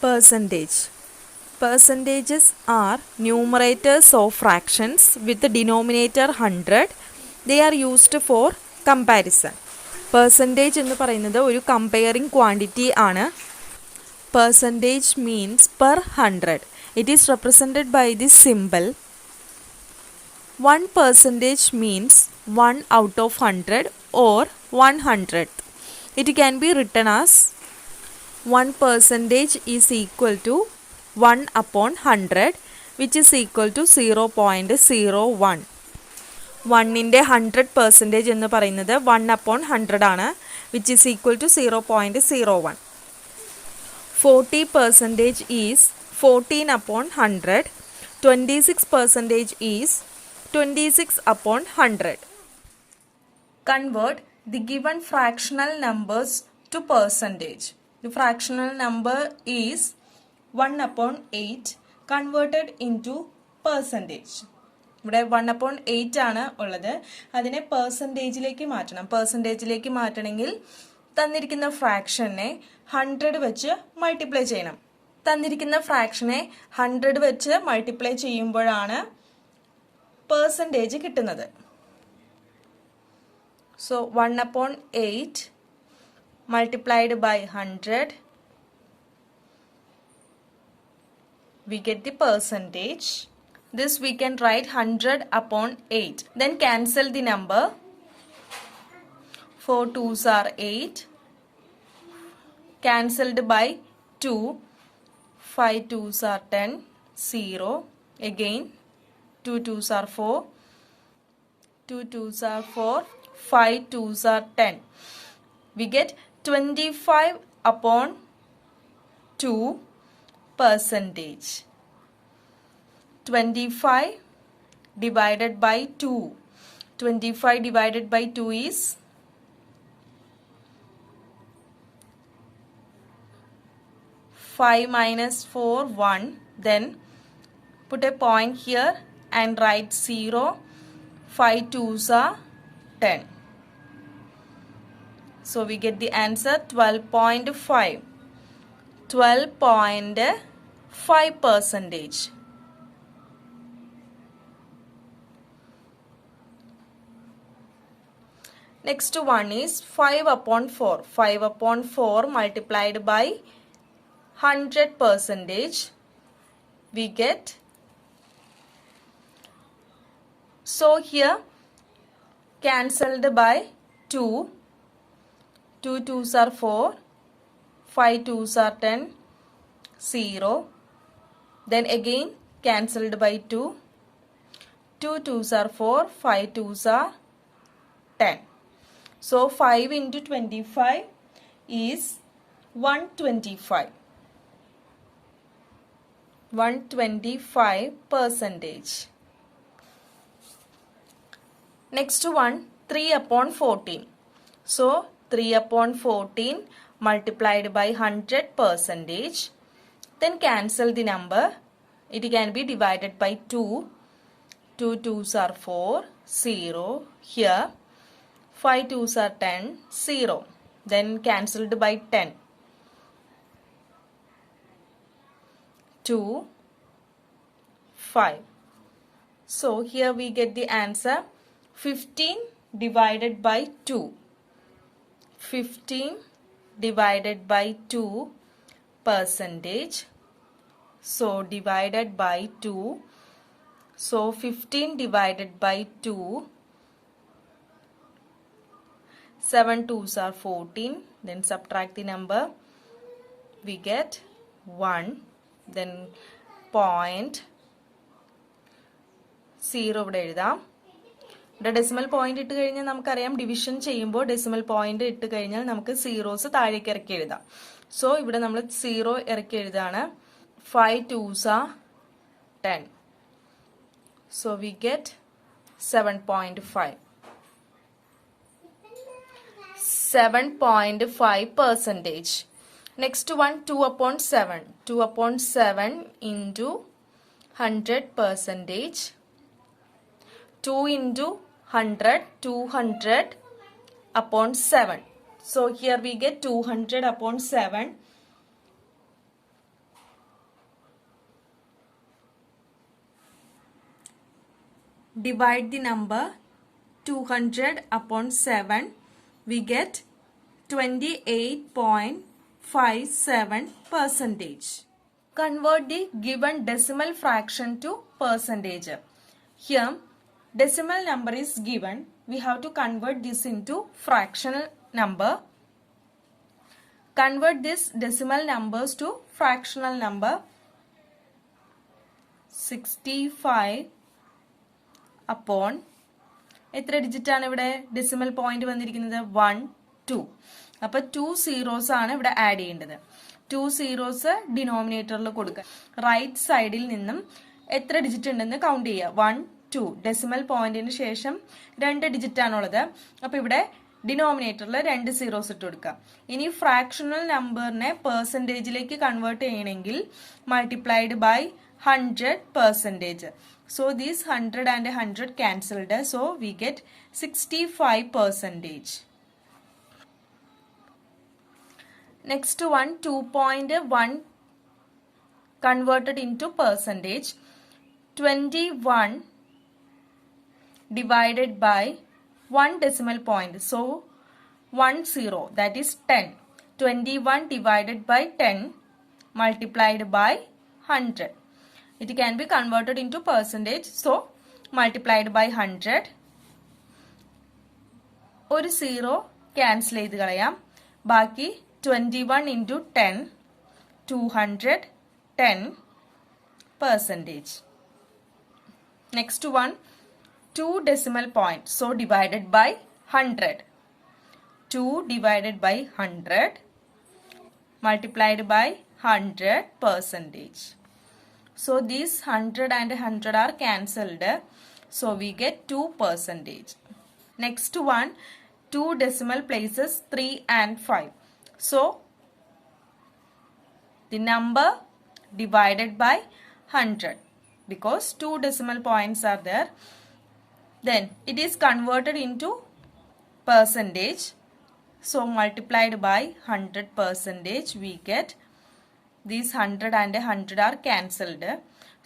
Percentage. Percentages are numerators of fractions with the denominator 100. They are used for comparison. Percentage എന്ന് പറയുന്നത് ഒരു comparing quantity ആണ്. Percentage means per 100. It is represented by this symbol. 1% means 1 out of 100 or 100th. It can be written as 1% is equal to 1 upon 100, which is equal to 0.01. 1ന്റെ 100% എന്ന് പറയുന്നത് 1 upon 100 ആണ്, which is equal to 0.01. 40% is 14 upon 100. 26% is 26 upon 100. Convert the given fractional numbers to percentage. The fractional number is 1 upon 8 converted into percentage. ഇവിടെ 1 upon 8 ആണ് ഉള്ളത്. അതിനെ പെർസെൻറ്റേജിലേക്ക് മാറ്റണം. പെർസെൻറ്റേജിലേക്ക് മാറ്റണമെങ്കിൽ തന്നിരിക്കുന്ന ഫ്രാക്ഷനെ 100 വെച്ച് മൾട്ടിപ്ലൈ ചെയ്യണം. തന്നിരിക്കുന്ന ഫ്രാക്ഷനെ 100 വെച്ച് മൾട്ടിപ്ലൈ ചെയ്യുമ്പോഴാണ് പെർസെൻറ്റേജ് കിട്ടുന്നത്. So 1 upon 8 multiplied by 100, we get the percentage. This we can write 100 upon 8. Then cancel the number. 4 2s are 8. Cancelled by 2. 5 2s are 10. 0. Again 2 2s are 4. 2 2s are 4. 5 2s are 10. We get 25 upon 2 percentage. 25 divided by 2. 25 divided by 2 is 5 minus 4 1. Then put a point here and write 0. 5 2s are 10. So we get the answer 12.5. 12.5%. Next one is 5 upon 4. 5 upon 4 multiplied by 100%. We get, so here cancelled by 2. 2 2s are 4. 5 2s are 10. 0. Then again cancelled by 2. 2 2s are 4. 5 2s are 10. So 5 into 25 is 125. 125%. Next one, 3 upon 14. So 3 upon 14 multiplied by 100%. Then cancel the number. It can be divided by 2. 2 2s are 4. 0. Here 5 2s are 10. 0. Then cancelled by 10. 2 5. So here we get the answer 15 divided by 2. 15 divided by 2 percentage. So divided by 2. So 15 divided by 2. 7 2s are 14. Then subtract the number. We get 1. Then point 0 ഇവിടെ എഴുതാം. ഇവിടെ decimal point ഇട്ട് കഴിഞ്ഞാൽ നമുക്കറിയാം division ചെയ്യുമ്പോൾ decimal point ഇട്ട് കഴിഞ്ഞാൽ നമുക്ക് സീറോസ് താഴേക്ക് ഇറക്കി എഴുതാം. സോ ഇവിടെ നമ്മൾ 0 ഇറക്കി എഴുതാണ്. 5 2s are 10. So we get 7.5. 7.5%. Next one, 2 upon 7. 2 upon 7 into 100%. 2 into 100, 200 upon 7. So here we get 200 upon 7. divide the number 200 upon 7, we get 28.57 percentage. Convert the given decimal fraction to percentage. Here, decimal number is given. We have to convert this into fractional number. Convert this decimal numbers to fractional number. 65 upon എത്ര digit ആണ് ഇവിടെ decimal point വന്നിരിക്കുന്നത് 1 2. അപ്പൊ 2 zeros ആണ് ഇവിടെ add ചെയ്യേണ്ടത്. 2 zeros ഡിനോമിനേറ്ററിൽ കൊടുക്കുക. റൈറ്റ് സൈഡിൽ നിന്നും എത്ര ഡിജിറ്റ് ഉണ്ടെന്ന് കൗണ്ട് ചെയ്യുക. 1 2. ഡെസിമൽ പോയിന്റിന് ശേഷം 2 ഡിജിറ്റ് ആണുള്ളത്. അപ്പൊ ഇവിടെ ഡിനോമിനേറ്ററിൽ 2 സീറോസ് ഇട്ട് കൊടുക്കുക. ഇനി ഫ്രാക്ഷണൽ നമ്പറിനെ പെർസെന്റേജിലേക്ക് കൺവേർട്ട് ചെയ്യണമെങ്കിൽ multiplied by 100 percentage. So these 100 and 100 cancelled. So we get 65 percentage. Next one, 2.1 converted into percentage. 21 divided by 1 decimal point. So 10, that is 10. 21 divided by 10 multiplied by 100. It can be converted into percentage. So multiplied by 100. ഒരു zero cancel ചെയ്ത് കളയാം. ബാക്കി 21 into 10, 210 percentage. Next one, 2 decimal points. So divided by 100. 2 divided by 100 multiplied by 100 percentage. So these 100 and 100 are cancelled. So we get 2 percentage. Next one, 2 decimal places 3 and 5. So the number divided by 100 because 2 decimal points are there. Then it is converted into percentage. So multiplied by 100 percentage we get these 100 and 100 are cancelled.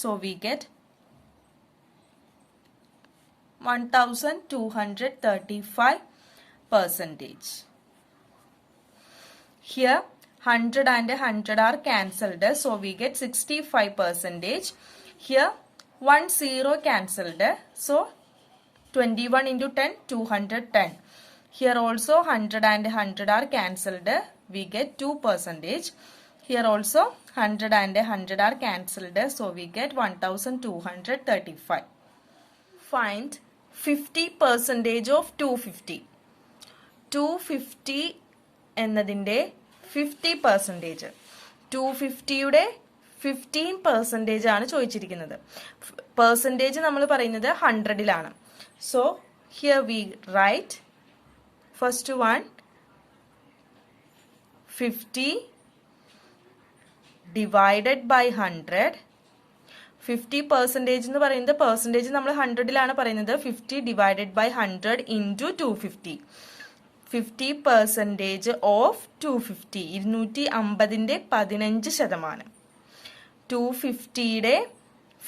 So we get 1235 percentage. Here 100 and 100 are cancelled. So we get 65 percentage. Here 1 0 cancelled. So 21 into 10, 210. Here also 100 and 100 are cancelled. We get 2 percentage. Here also 100 and 100 are cancelled. So we get 1235. Find 50 percentage of 250. 250 എന്നതിൻ്റെ 50 percentage. 250യുടെ 15% ആണ് ചോദിച്ചിരിക്കുന്നത്. Percentage നമ്മൾ പറയുന്നത് 100ലാണ്. So here we write first one 50 divided by 100. 50% എന്ന് പറയുന്നത് percentage നമ്മൾ 100ലാണ് പറയുന്നത്. 50 divided by 100 into 250. 50% of 250. 250ന്റെ 15%. 250യുടെ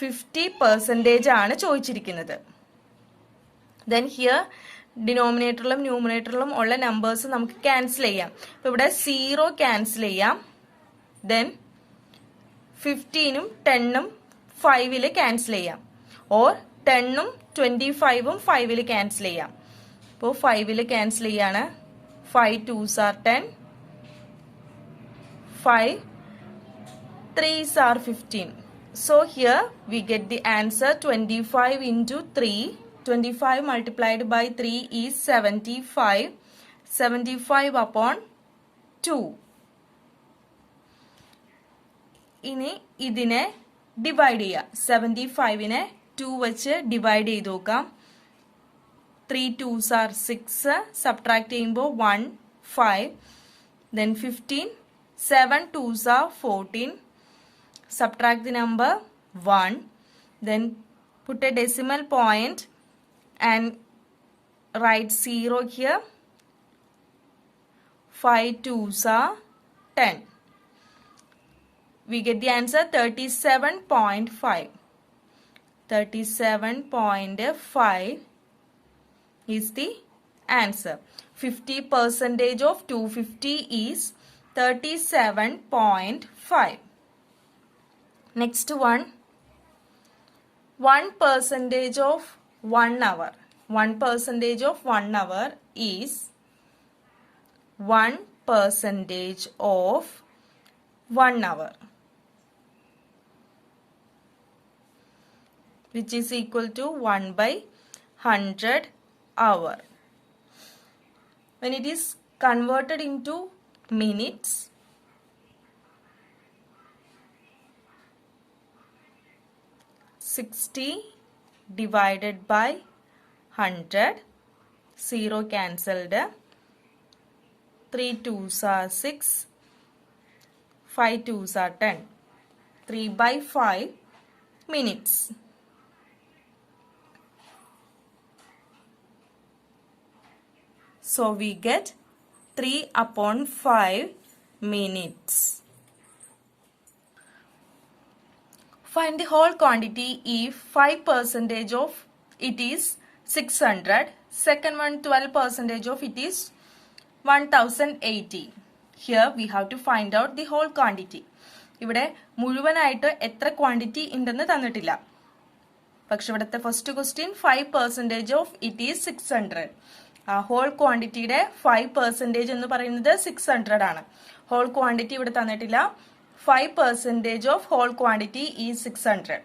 50% ആണ് ചോദിച്ചിരിക്കുന്നത്. Then here ഡിനോമിനേറ്ററിലും ന്യൂമിനേറ്ററിലും ഉള്ള നമ്പേഴ്സ് നമുക്ക് ക്യാൻസൽ ചെയ്യാം. അപ്പോൾ ഇവിടെ 0 ക്യാൻസൽ ചെയ്യാം. ദെൻ 15ഉം 10ഉം 5ൽ ക്യാൻസൽ ചെയ്യാം. ഓർ 10ഉം 25ഉം 5ൽ ക്യാൻസൽ ചെയ്യാം. അപ്പോൾ 5ൽ ക്യാൻസൽ ചെയ്യാണ്. 5 2s are 10. 5 3s are 15. So here we get the answer 25 into 3. 25 multiplied by 3 is 75. 75 upon 2. ഇനി ഇതിനെ ഡിവൈഡ് ചെയ്യുക. 75നെ 2 വെച്ച് ഡിവൈഡ് ചെയ്ത് നോക്കാം. 3 2s are 6. സബ്ട്രാക്ട് ചെയ്യുമ്പോൾ 1 5. Then 15. 7 2s are 14. Subtract the number 1. Then put a decimal point and write 0 here. 5 2s are 10. We get the answer 37.5. 37.5 is the answer. 50% of 250 is 37.5. Next one. 1% of 1 hour. 1% of 1 hour is 1% of 1 hour, which is equal to 1/100 hour. When it is converted into minutes, 60 divided by 100, 0 cancelled, 3 2s are 6, 5 2s are 10, 3/5 minutes. So we get 3/5 minutes. Find the whole quantity if 5% of it is 600. Second one, 12% of it is 1080. Here we have to find out the whole quantity. ഇവിടെ മുഴുവനായിട്ട് എത്ര quantity ഉണ്ടെന്ന് തന്നിട്ടില്ല. പക്ഷെ ഇവിടുത്തെ first question 5% of it is 600. ആ whole ക്വാണ്ടിറ്റിയുടെ 5% എന്ന് പറയുന്നത് 600 ആണ്. ഹോൾ ക്വാണ്ടിറ്റി ഇവിടെ തന്നിട്ടില്ല. 5% ഓഫ് ഹോൾ ക്വാണ്ടിറ്റി ഈസ് 600.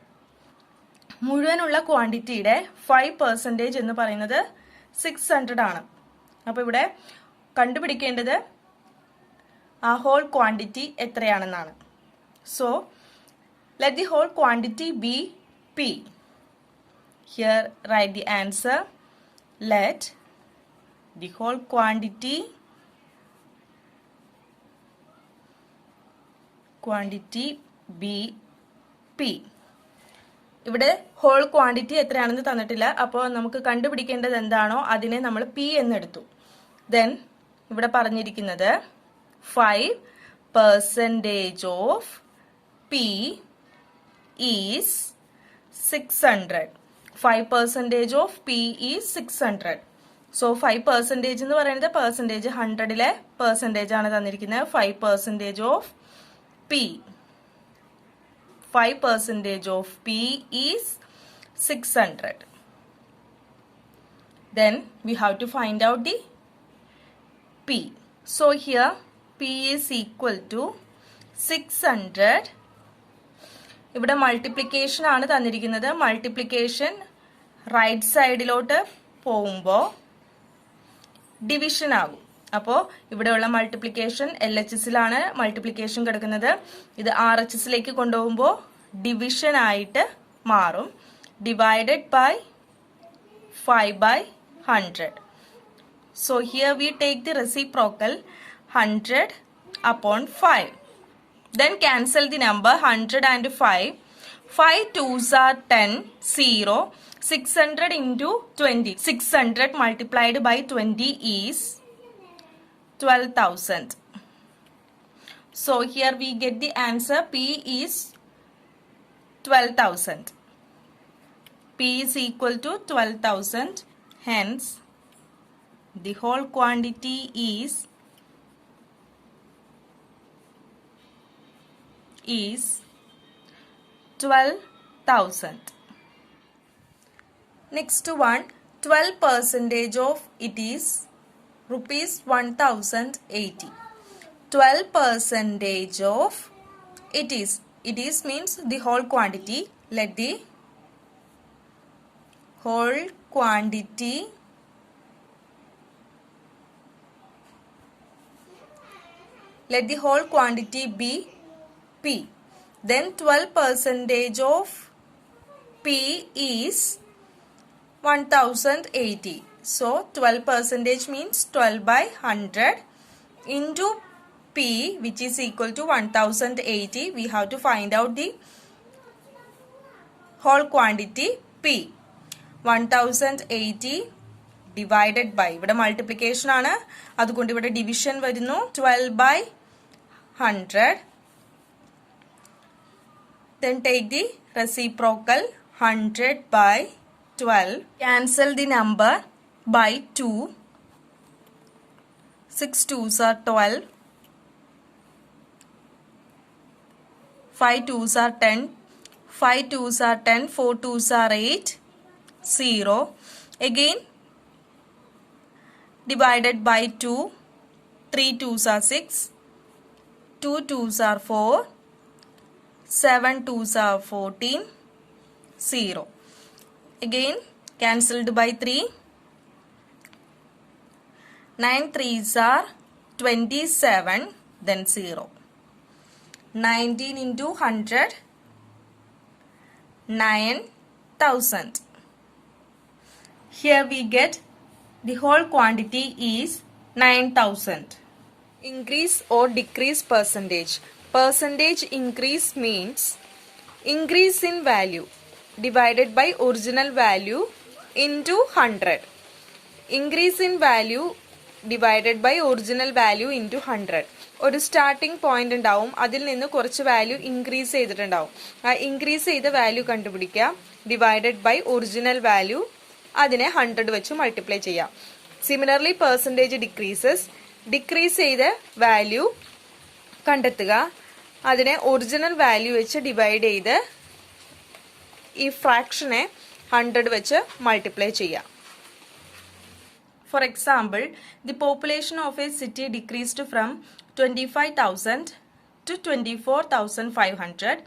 മുഴുവനുള്ള ക്വാണ്ടിറ്റിയുടെ 5% എന്ന് പറയുന്നത് 600 ആണ്. അപ്പോൾ ഇവിടെ കണ്ടുപിടിക്കേണ്ടത് ആ ഹോൾ ക്വാണ്ടിറ്റി എത്രയാണെന്നാണ്. So let the whole quantity be P. Here write the answer. Let the whole quantity be P. ഇവിടെ ഹോൾ ക്വാണ്ടിറ്റി എത്രയാണെന്ന് തന്നിട്ടില്ല. അപ്പോൾ നമുക്ക് കണ്ടുപിടിക്കേണ്ടത് എന്താണോ അതിനെ നമ്മൾ പി എന്നെടുത്തു. ദെൻ ഇവിടെ പറഞ്ഞിരിക്കുന്നത് 5% of P is 600. 5% of P is 600. So 5% എന്ന് പറയുന്നത് പെർസെൻറ്റേജ് 100-ലെ പെർസെൻറ്റേജ് ആണ് തന്നിരിക്കുന്നത്. 5% of P. 5% of P is 600. Then we have to find out the P. So here P is equal to 600. ഇവിടെ മൾട്ടിപ്ലിക്കേഷൻ ആണ് തന്നിരിക്കുന്നത്. Multiplication right സൈഡിലോട്ട് പോകുമ്പോൾ division ആകും. അപ്പോൾ ഇവിടെയുള്ള മൾട്ടിപ്ലിക്കേഷൻ LHSലാണ് മൾട്ടിപ്ലിക്കേഷൻ കിടക്കുന്നത്. ഇത് RHSലേക്ക് കൊണ്ടുപോകുമ്പോൾ ഡിവിഷൻ ആയിട്ട് മാറും. Divided by 5/100. So here we take the reciprocal 100/5. Then cancel the number 100 and 5. 5 2s are 10, 0. 600 into 20. 600 multiplied by 20 is 12,000. So here we get the answer. P is 12,000. P is equal to 12,000. Hence, the whole quantity is 12,000. Next one, 12% of it is rupees 1080. 12% of it is means the whole quantity. Let the whole quantity be P. Then 12% of P is 1080. So 12% means 12/100 into P, which is equal to 1080. We have to find out the whole quantity P. 1080 divided by, ഇവിടെ multiplication ആണ്, അതുകൊണ്ട് ഇവിടെ division വരുന്നു. 12/100. Then take the reciprocal 100 by 12. Cancel the number by 2. 6 2s are 12. 5 2s are 10. 5 2s are 10. 4 2s are 8. 0. Again divided by 2. 3 2s are 6. 2 2s are 4. 7 2s are 14. 0. Again cancelled by 3. 9 3s are 27, then 0. 19 into 100, 9,000. Here we get the whole quantity is 9,000. Increase or decrease percentage. Percentage increase means increase in value divided by original value into 100. Increase in value divided by original value into 100. ഒരു starting point ഉണ്ടാവും, അതിൽ നിന്ന് കുറച്ച് value increase ചെയ്തിട്ടുണ്ടാവും. ആ increase ചെയ്ത value കണ്ടുപിടിക്കുക, divided by original value, അതിനെ 100 വെച്ച് മൾട്ടിപ്ലൈ ചെയ്യാം. സിമിലർലി പെർസെൻറ്റേജ് ഡിക്രീസസ്, ഡിക്രീസ് ചെയ്ത വാല്യൂ കണ്ടെത്തുക, അതിനെ ഒറിജിനൽ വാല്യൂ വെച്ച് ഡിവൈഡ് ചെയ്ത് ഈ ഫ്രാക്ഷനെ 100 വെച്ച് മൾട്ടിപ്ലൈ ചെയ്യാം. For example, the population of a city decreased from 25,000 to 24,500.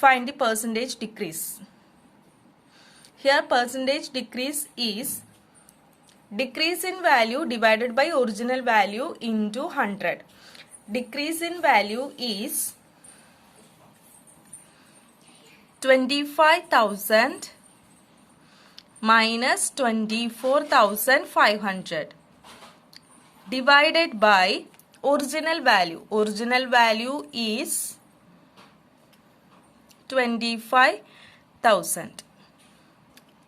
Find the percentage decrease. Here percentage decrease is decrease in value divided by original value into 100. Decrease in value is 25,000 minus 24,500 divided by original value. Original value is 25,000.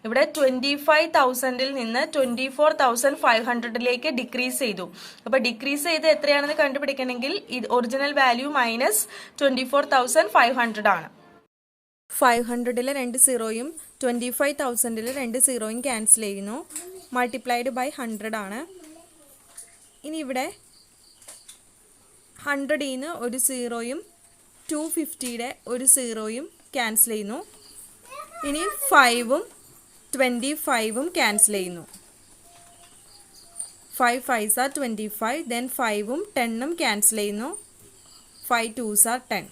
ഇവിടെ 25,000-ൽ നിന്ന് 24,500-ലേക്ക് decrease ചെയ്തു. അപ്പോൾ decrease ചെയ്ത് എത്രയാണെന്ന് കണ്ടുപിടിക്കണമെങ്കിൽ original value minus 24,500 ആണ്. 500-ലെ 2 സീറോയും 25,000-ലെ 2 സീറോയും cancel ചെയ്യുന്നു. Multiplied by 100 ആണ്. ഇനി ഇവിടെ 100-ൽ നിന്ന് ഒരു സീറോയും 250-യുടെ ഒരു സീറോയും ക്യാൻസൽ ചെയ്യുന്നു. ഇനി 5-ഉം 25-ഉം ക്യാൻസൽ ചെയ്യുന്നു. 5 5s are 25, then 5-ഉം 10-ഉം ക്യാൻസൽ ചെയ്യുന്നു. 5 2s are 10.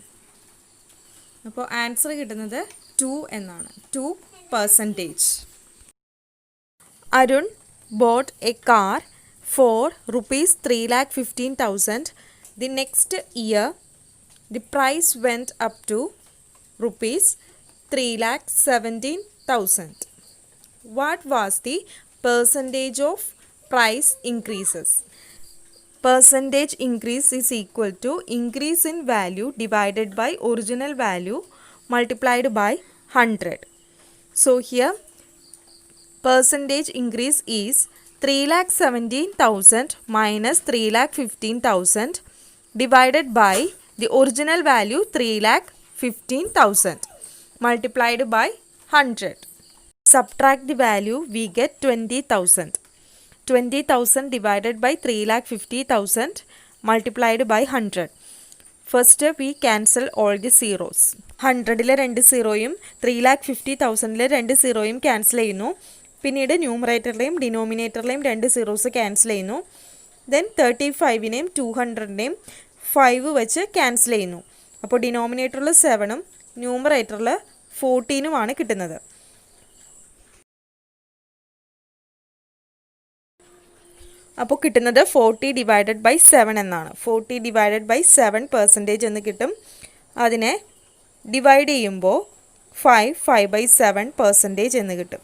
അപ്പോൾ ആൻസർ കിട്ടുന്നത് 2 എന്നാണ്. 2%. Arun bought a car for rupees 3,15,000. The next year the price went up to rupees 3,17,000. What was the percentage of price increases? Percentage increase is equal to increase in value divided by original value multiplied by 100. So here percentage increase is 3,17,000 minus 3,15,000 divided by the original value 3,15,000 multiplied by 100. Subtract the value, we get 20,000. 20,000 divided by 3,50,000 multiplied by 100. First we cancel all the zeros. 100-ലെ 2 സീറോയും 3,50,000-ലെ 2 സീറോയും cancel ചെയ്യുന്നു. പിന്നീട് ന്യൂമറേറ്ററിലെയും ഡിനോമിനേറ്ററിലെയും 2 zeros cancel ചെയ്യുന്നു. Then 35-നെയും 200-നെയും 5 വെച്ച് ക്യാൻസൽ ചെയ്യുന്നു. അപ്പോൾ ഡിനോമിനേറ്ററിൽ 7-ഉം ന്യൂമറേറ്ററിൽ 14-ഉമാണ് കിട്ടുന്നത്. അപ്പോൾ കിട്ടുന്നത് 40 ഡിവൈഡഡ് ബൈ 7 എന്നാണ്. 40 ഡിവൈഡഡ് ബൈ 7% എന്ന് കിട്ടും. അതിനെ ഡിവൈഡ് ചെയ്യുമ്പോൾ 5 5/7% എന്ന് കിട്ടും.